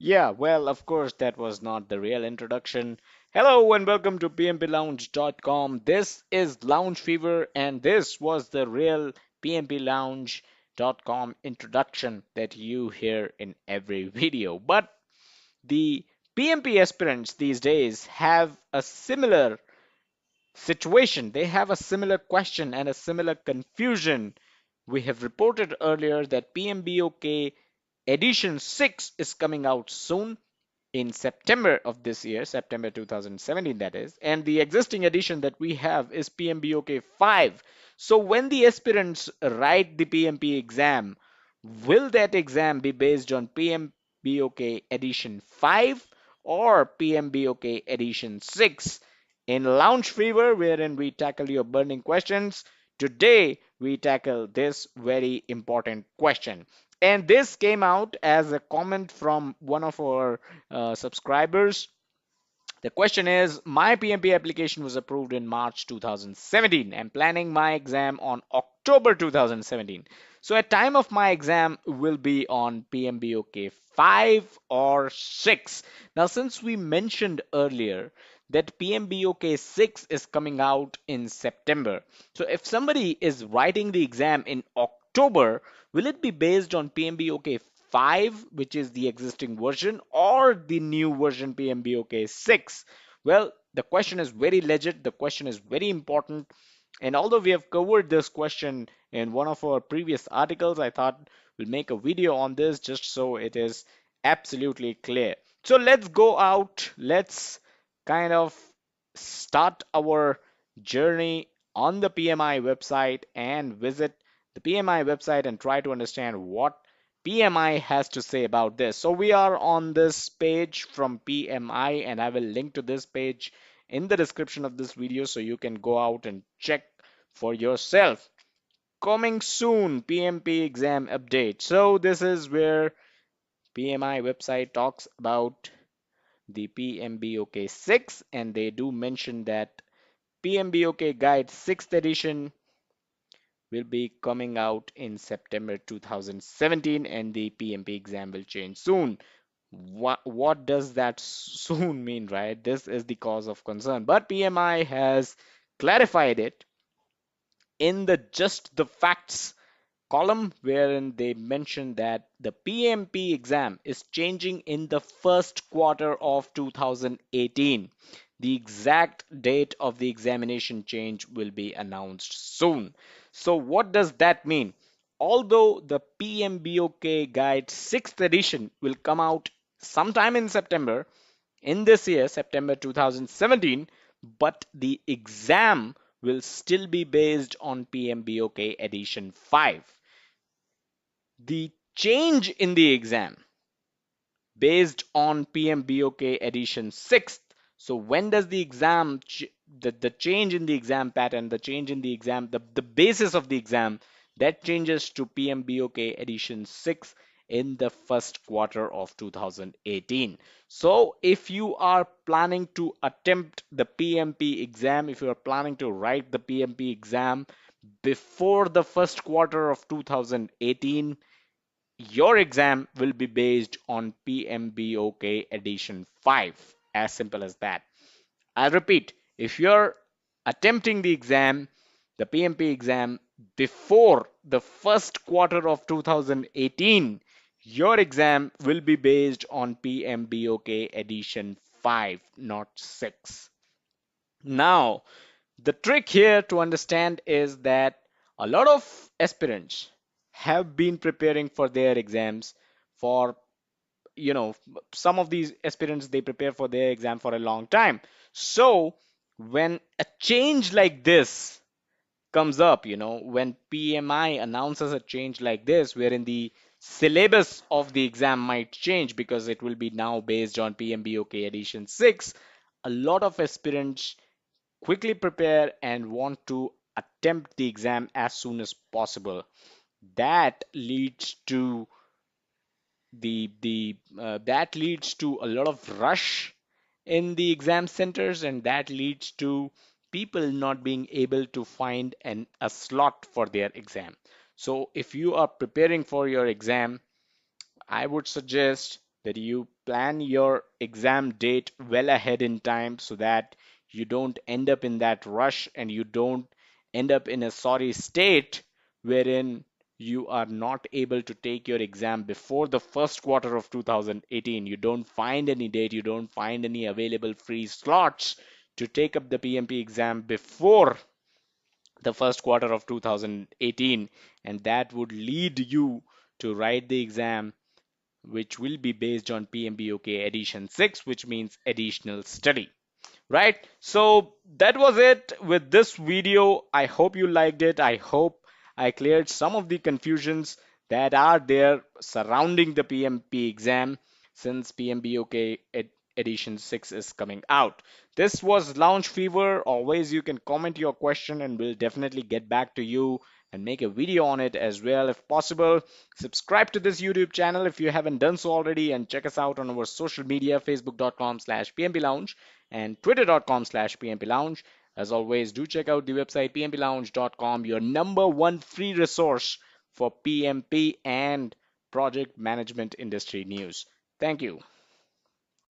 Yeah, well, of course, that was not the real introduction. Hello and welcome to PMPLounge.com. This is Lounge Fever, and this was the real PMPLounge.com introduction that you hear in every video. But the PMP aspirants these days have a similar situation. They have a similar question and a similar confusion. We have reported earlier that PMBOK edition 6 is coming out soon in September of this year, September 2017, that is, and the existing edition that we have is PMBOK 5. So when the aspirants write the PMP exam, will that exam be based on PMBOK edition 5 or PMBOK edition 6? In Lounge Fever, wherein we tackle your burning questions, today we tackle this very important question. And this came out as a comment from one of our subscribers. The question is, my PMP application was approved in March 2017. I'm planning my exam on October 2017. So at time of my exam will be on PMBOK 5 or 6. Now since we mentioned earlier that PMBOK 6 is coming out in September. So if somebody is writing the exam in October, will it be based on PMBOK 5, which is the existing version, or the new version PMBOK 6? Well, the question is very legit, the question is very important, and although we have covered this question in one of our previous articles, I thought we'll make a video on this just so it is absolutely clear. So let's go out, let's kind of start our journey on the PMI website and visit the PMI website and try to understand what PMI has to say about this. So we are on this page from PMI, and I will link to this page in the description of this video so you can go out and check for yourself. Coming soon, PMP exam update. So this is where PMI website talks about the PMBOK 6, and they do mention that PMBOK Guide 6th edition will be coming out in September 2017, and the PMP exam will change soon. What does that soon mean, right? This is the cause of concern. But PMI has clarified it in the just the facts column, wherein they mention that the PMP exam is changing in the first quarter of 2018. The exact date of the examination change will be announced soon. So what does that mean? Although the PMBOK Guide 6th edition will come out sometime in September, in this year, September 2017, but the exam will still be based on PMBOK edition 5. The change in the exam based on PMBOK edition 6th. So when does the exam, the change in the exam pattern, the change in the exam, the basis of the exam, that changes to PMBOK edition 6 in the first quarter of 2018. So if you are planning to attempt the PMP exam, if you are planning to write the PMP exam before the first quarter of 2018, your exam will be based on PMBOK edition 5. As simple as that. I repeat, if you're attempting the exam, the PMP exam, before the first quarter of 2018, your exam will be based on PMBOK edition 5, not 6. Now, the trick here to understand is that a lot of aspirants have been preparing for their exams for, you know, some of these aspirants, they prepare for their exam for a long time. So when a change like this comes up, when PMI announces a change like this, wherein the syllabus of the exam might change because it will be now based on PMBOK edition 6, a lot of aspirants quickly prepare and want to attempt the exam as soon as possible. That leads to that leads to a lot of rush in the exam centers, and that leads to people not being able to find a slot for their exam. So if you are preparing for your exam, I would suggest that you plan your exam date well ahead in time so that you don't end up in that rush and you don't end up in a sorry state wherein you are not able to take your exam before the first quarter of 2018. You don't find any date, you don't find any available free slots to take up the PMP exam before the first quarter of 2018, and that would lead you to write the exam which will be based on PMBOK edition 6, which means additional study. Right? So that was it with this video. I hope you liked it. I hope I cleared some of the confusions that are there surrounding the PMP exam since PMBOK edition 6 is coming out. This was Launch Fever. Always you can comment your question and we'll definitely get back to you and make a video on it as well if possible. Subscribe to this YouTube channel if you haven't done so already, and check us out on our social media, facebook.com/pmplounge and twitter.com/pmplounge. As always, do check out the website pmplounge.com, your number one free resource for PMP and project management industry news. Thank you.